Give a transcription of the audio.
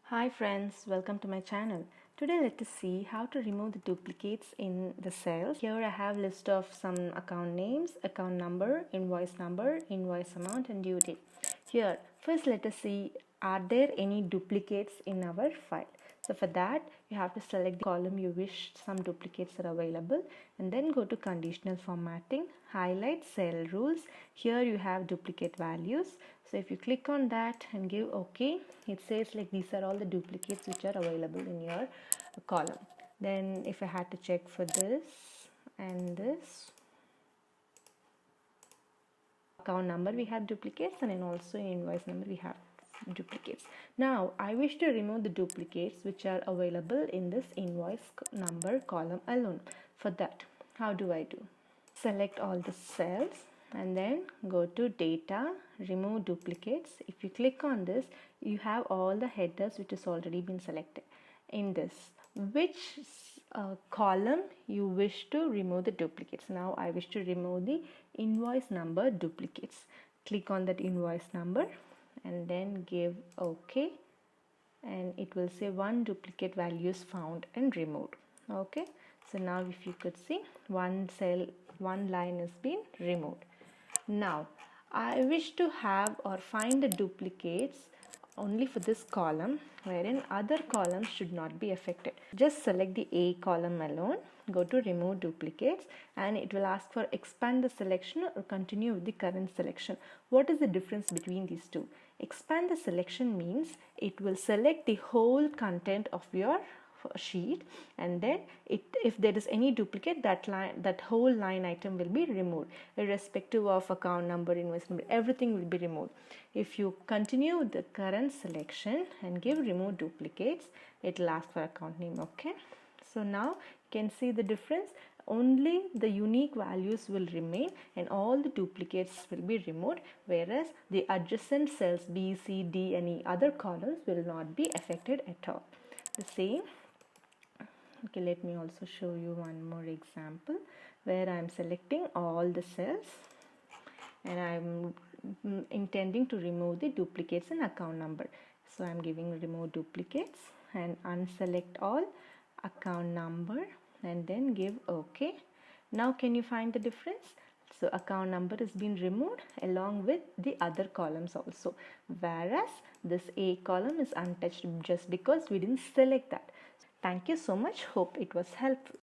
Hi friends, welcome to my channel. Today let us see how to remove the duplicates in the cells. Here I have list of some account names, account number, invoice amount and due date. Here first let us see, are there any duplicates in our file. So for that you have to select the column you wish some duplicates are available and then go to conditional formatting, highlight cell rules. Here you have duplicate values. So if you click on that and give OK, it says like these are all the duplicates which are available in your column. Then if I had to check for this and this account number, we have duplicates, and then also in invoice number we have duplicates. Now I wish to remove the duplicates which are available in this invoice number column alone. For that, how do I do? Select all the cells and then go to data, remove duplicates. If you click on this, you have all the headers which has already been selected. In this, which column you wish to remove the duplicates. Now I wish to remove the invoice number duplicates. Click on that invoice number and then give OK, and it will say one duplicate value is found and removed. Okay, so now if you could see, one cell, one line has been removed. Now I wish to have or find the duplicates only for this column, wherein other columns should not be affected. Just select the A column alone, go to remove duplicates, and it will ask for expand the selection or continue with the current selection. What is the difference between these two? Expand the selection means it will select the whole content of your sheet, and then if there is any duplicate, that whole line item will be removed, irrespective of account number, invoice number, everything will be removed. If you continue with the current selection and give remove duplicates, it will ask for account name. Okay, so now you can see the difference. Only the unique values will remain and all the duplicates will be removed, whereas the adjacent cells B, C, D, any other columns will not be affected at all. The same. Okay, let me also show you one more example where I am selecting all the cells and I am intending to remove the duplicates in account number. So I am giving remove duplicates and unselect all, account number, and then give OK. Now can you find the difference? So account number has been removed along with the other columns also, whereas this A column is untouched just because we didn't select that. Thank you so much. Hope it was helpful.